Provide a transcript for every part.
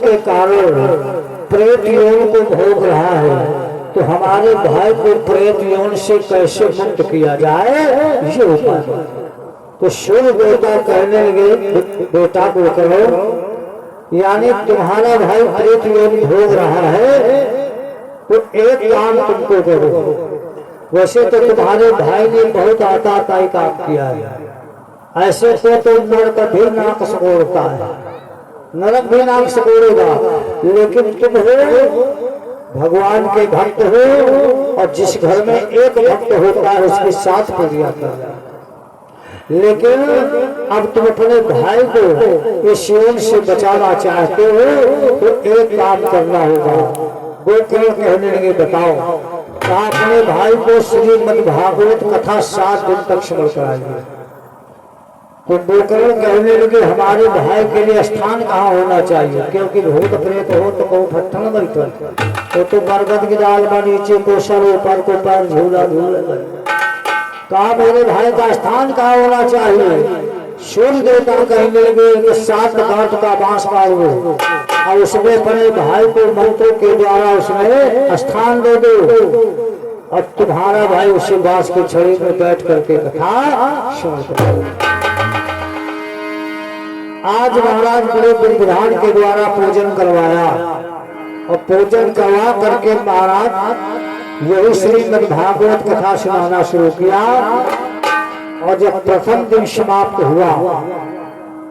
के कारण प्रेत यौन को भोग रहा है, तो हमारे भाई को प्रेत यौन से कैसे मुक्त किया जाए, ये उपाय। तो सूर्य देवता कहने लगे, बेटा को करो, यानी तुम्हारा भाई प्रेत यौन भोग रहा है, तो एक काम तुमको करो। वैसे तो तुम्हारे भाई ने बहुत आताताई काम किया है, ऐसे तो नर का भी नाक सकोड़ता है, नरक भी नाक सकोड़ेगा, लेकिन तुम हो भगवान के भक्त हो, और जिस घर में एक भक्त होता है उसके साथ पूजा करना। लेकिन अब तुम अपने भाई को इस यौन से बचाना चाहते हो, तो एक काम करना होगा। गोकर्ण कहने लगे, बताओ। कहा, अपने भाई को श्रीमद् भागवत कथा 7 दिन तक श्रवण कराइए। तो गोकर्ण कहने लगे, हमारे भाई के लिए स्थान कहाँ होना चाहिए, क्योंकि भूत प्रेत हो तो को फट्टन बैठल, तो बरगद की डाल में नीचे को सर ऊपर को पैर झूला झूल। कहा, मेरे भाई का स्थान कहाँ होना चाहिए। सूर्य देवता कहने लगे कि 7 गांठ का बांस काटो और उसमें अपने भाई को मंत्रों के द्वारा उसमें स्थान दे दो, और तुम्हारा भाई उसी बांस की छड़ी में बैठ करके कथा सुन करो। आज महाराज बड़े विधान के द्वारा पूजन करवाया, और पूजन करवा करके महाराज यही श्रीमद् भागवत कथा सुनाना शुरू किया। और जब प्रथम दिन समाप्त हुआ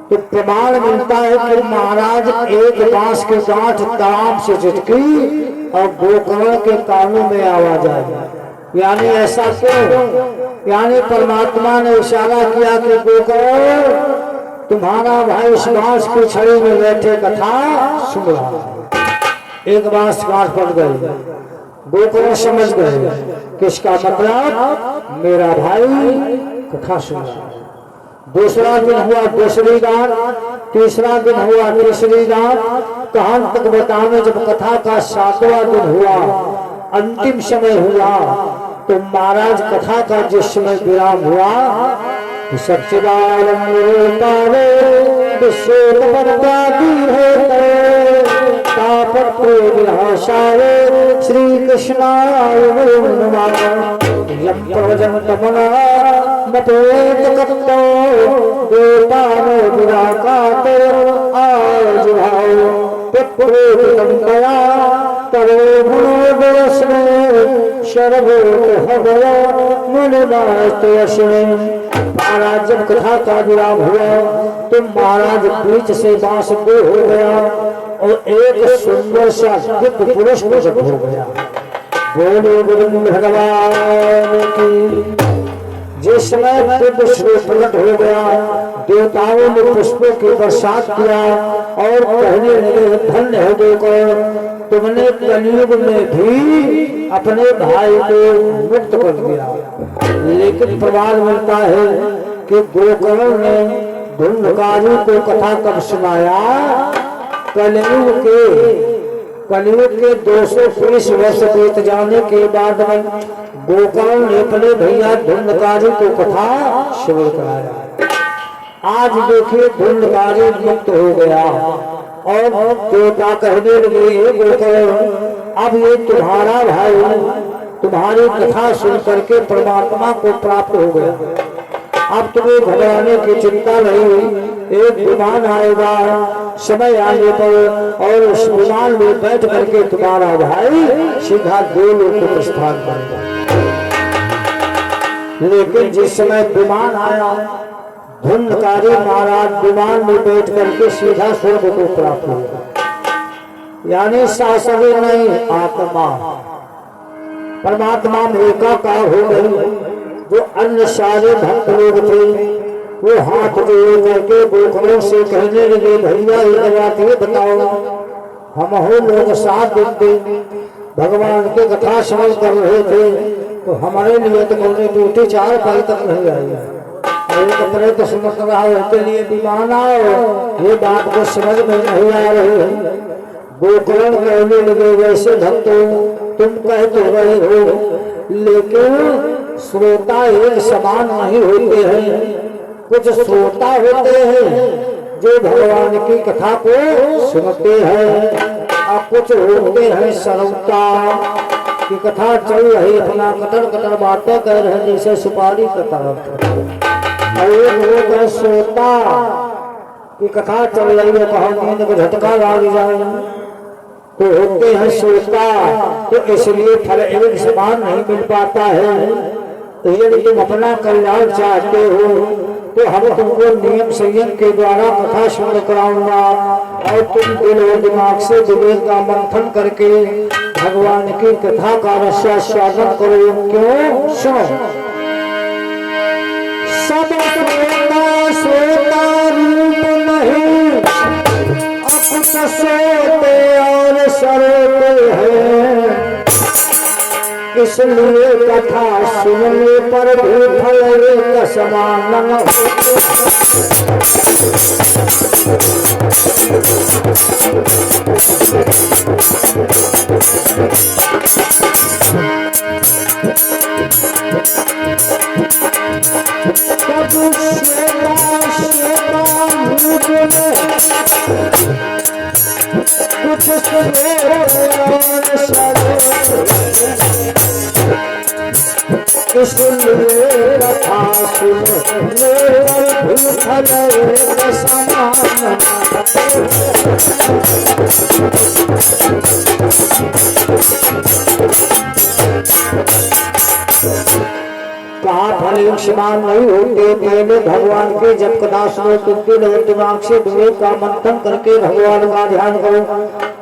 तो प्रमाण मिलता है कि महाराज एक बांस के गांठ ताम से झटकी और गोकर्ण के कानों में आवाज आई। यानी ऐसा क्यों, यानी परमात्मा ने इशारा किया कि गोकर्ण तुम्हारा भाई इस बांस की छड़ी में बैठे कथा सुन रहा है। एक बांस गांठ पड़ गई, गोकर्ण समझ गए कि इसका मतलब मेरा भाई कथा सुन रहा है। दूसरा दिन हुआ दूसरी गांठ, तीसरा दिन हुआ तीसरी गांठ, कहां तक बताने जब कथा का 7वां दिन हुआ, अंतिम समय हुआ, तो महाराज कथा का जिस समय विराम हुआ, सच्चिदानंद रूपावे श्री कृष्णाय नमः। यम प्रवजन्तमना मतेत कत्तो गोपानो विराकाते आजुभाव पिप्पुरुतंबया तवे गुणोदयस्मे शरभूत हृदय मुनिनास्तयस्मे। महाराज जब कथा का विराम हुआ तो महाराज बीच से बांस दो हो गया और एक सुंदर सा दिव्य पुरुष प्रकट हो गया। बोलो गोविंद भगवान की। जिस समय दिव्य स्वरूप प्रकट हो गया, देवताओं ने पुष्पों की बरसात किया और कहने लगे, धन्य हो गोकर्ण, तुमने कलयुग में भी अपने भाई को मुक्त कर दिया। लेकिन प्रमाण मिलता है कि गोकर्ण ने धुंधकारी को कथा कब सुनाया, कलयुग के 220 वर्ष बीत जाने के बाद में गोकर्ण ने अपने भैया धुंधकारी को कथा श्रवण कराया। आज देखिए धुंधकारी मुक्त हो गया और देवता कहने लगे, गोकर्ण अब ये तुम्हारा भाई तुम्हारी कथा सुन करके परमात्मा को प्राप्त हो गया, अब तुम्हें घबराने की चिंता नहीं। एक विमान आएगा समय आने पर और उस विमान में बैठ करके तुम्हारा भाई सीधा गोलोक को प्रस्थान करेगा। लेकिन जिस समय विमान आया, धुंधकारी महाराज विमान में बैठ करके सीधा स्वर्ग को प्राप्त हुआ। यानी शासन नहीं, आत्मा परमात्मा में एकाकार हो गई। जो अन्य सारे भक्त लोग थे वो हाथ जोड़ करके गोकर्ण से कहने लगे, भैया एक बात ये बताओ, हम हो लोग 7 दिन भगवान की कथा श्रवण कर रहे थे, तो हमारे लिए तो बोलने ड्यूटी 4 पाई तक नहीं आई, कपड़े तो समझ रहा है के लिए विमान आओ, ये बात को समझ में नहीं आ रही। गोकर्ण कहने लगे, वैसे भक्तों तुम कह तो रहे हो, लेकिन श्रोता एक समान नहीं होते हैं। कुछ श्रोता होते हैं जो भगवान की कथा को सुनते हैं। अब कुछ होते हैं सरौता की कथा चल रही, अपना कटर कटर बातें कह रहे हैं जैसे सुपारी का तरफ। और सोता की कथा चल रही है, कहा नींद को झटका लग जाए तो होते हैं सोता, तो इसलिए फल एक समान नहीं मिल पाता है। यदि तुम अपना कल्याण चाहते हो तो हम तुमको नियम संयम के द्वारा कथा श्रवण कराऊंगा और तुम दिल और दिमाग से विवेक का मंथन करके भगवान की कथा का रसास्वादन करो। क्यों? सुनो। सब सोता रूप नहीं, अकुत सोते और सरोते हैं, इसलिए कथा सुनने पर भी फल एक समान न कुछ इसलिए कथा सुनने भी फल एक समान। कहा फल एक समान नहीं होते। पहले भगवान के जब कथा सुनो तुम दिल और दिमाग से विवेक का मंथन करके भगवान का ध्यान करो,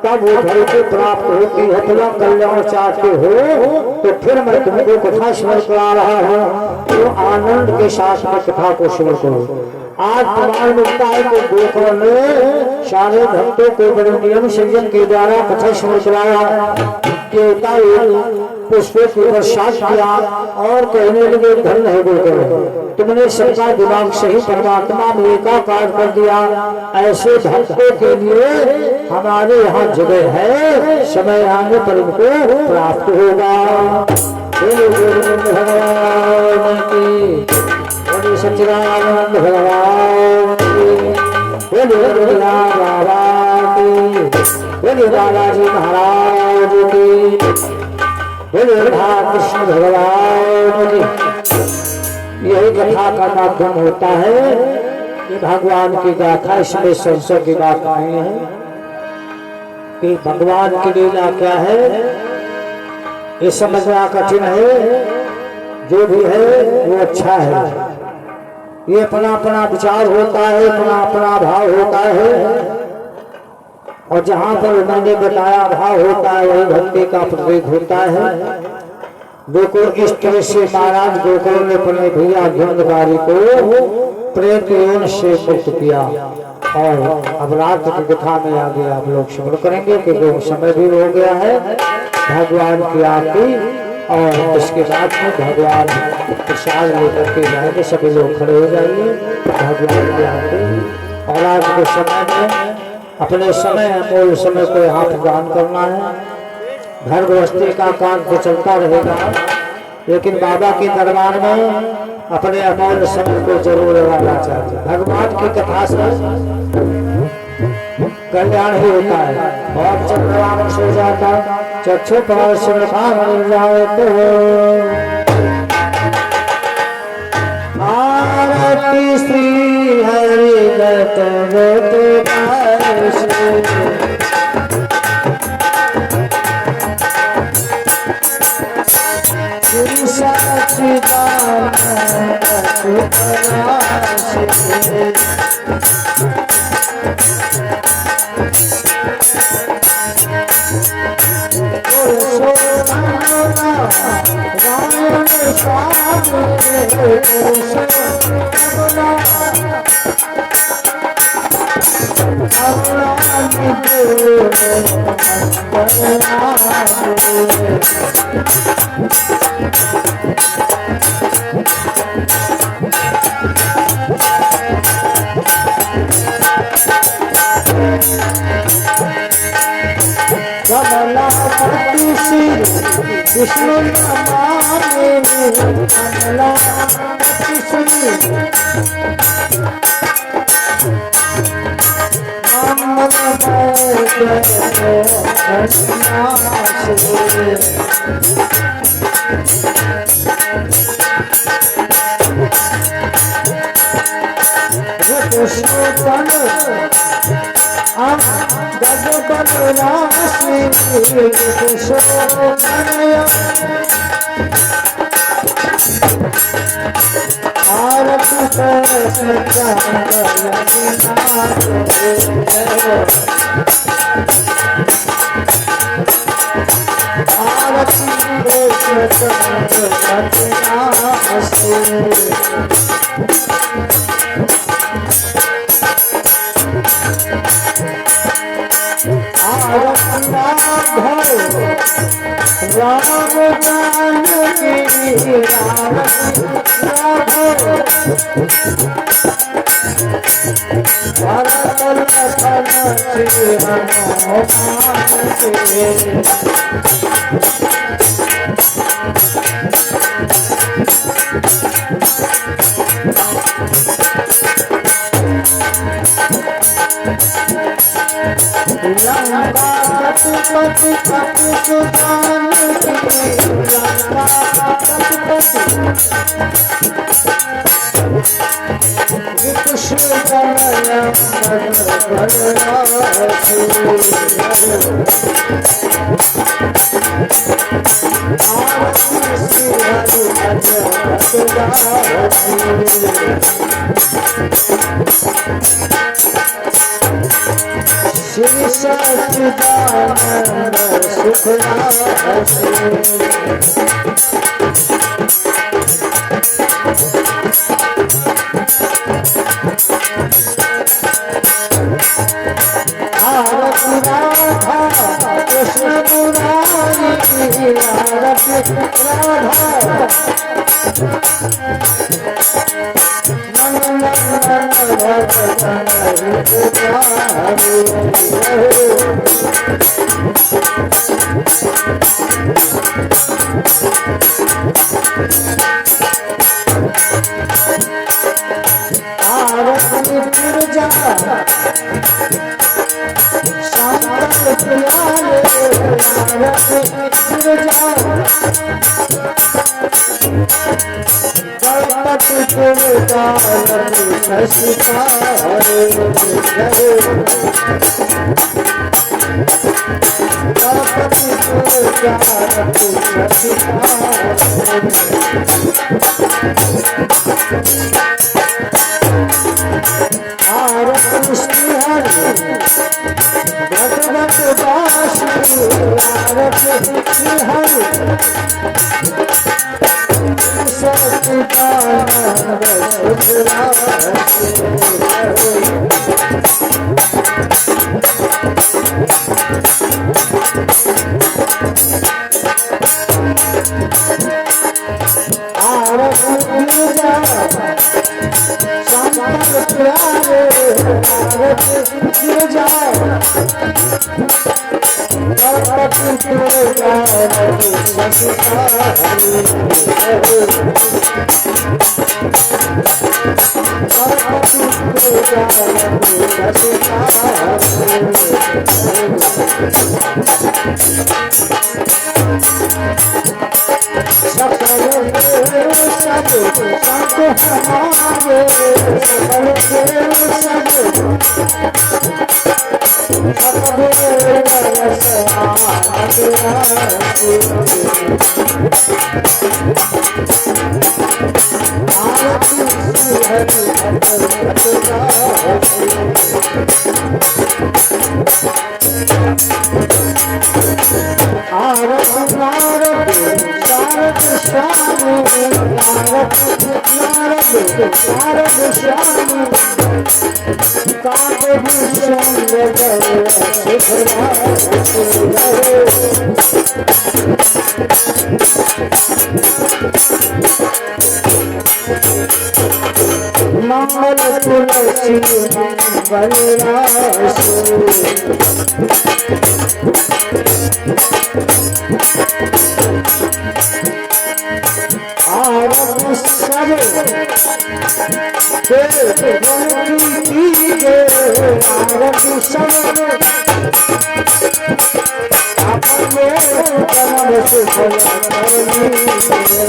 तब वो फल को प्राप्त होती है। अपना कल्याण चाहते हो तो फिर मैं तुमको कथा श्रवण करा रहा हूँ, तो आनंद के साथ में कथा को श्रवण करो। आज प्रमाण मिलता है तो देखो ने सारे भक्तों को बड़े नियम संयम के द्वारा कथा श्रवण कराया। देवता पुष्पों के प्रसाद किया और कहने लगे धन है बोलकर तुमने सबका दिमाग सही परमात्मा में एकाकार कर दिया। ऐसे भक्तों के लिए हमारे यहाँ जगह है, समय आने पर उनको प्राप्त होगा। भगवान की, सच्चिदानंद भगवान की, बाबा की, बालाजी महाराज की, राधा कृष्ण भगवान की। यही कथा का माध्यम होता है कि भगवान की गाथा, इसमें संशय की बात नहीं है कि भगवान की लीला क्या है ये समझना कठिन है। जो भी है वो अच्छा है, ये अपना अपना विचार होता है, अपना अपना भाव होता है, और जहाँ पर मैंने बताया भाव होता है वही भक्ति का प्रतीक होता है। देखो इस तरह से महाराज गोकुल ने अपने भैया धुंधकारी को प्रेत योनि से मुक्त किया। और अब रात की कथा में आगे आप लोग श्रवण करेंगे क्योंकि समय भी हो गया है भगवान की आरती, और इसके बाद में भगवान प्रसाद लेकर के जाएंगे। सभी लोग खड़े हो जाइए भगवान की आरती। और आज के समय में अपने समय अमूल्य समय को यहाँ प्रदान करना है। घर गृहस्थी का काम तो चलता रहेगा, लेकिन बाबा के दरबार में अपने अमूल्य समय को जरूर लगाना चाहिए। भगवान की कथा से कल्याण ही होता है। और चंद्रमान सो जाता चक्षु पर सुनता मिल जाए तो आरती श्री हरि गत विष्णु कमला श्री सच्चिदानंद आरती राधा कृष्ण मुरारी आरती राधा सब जय जय जय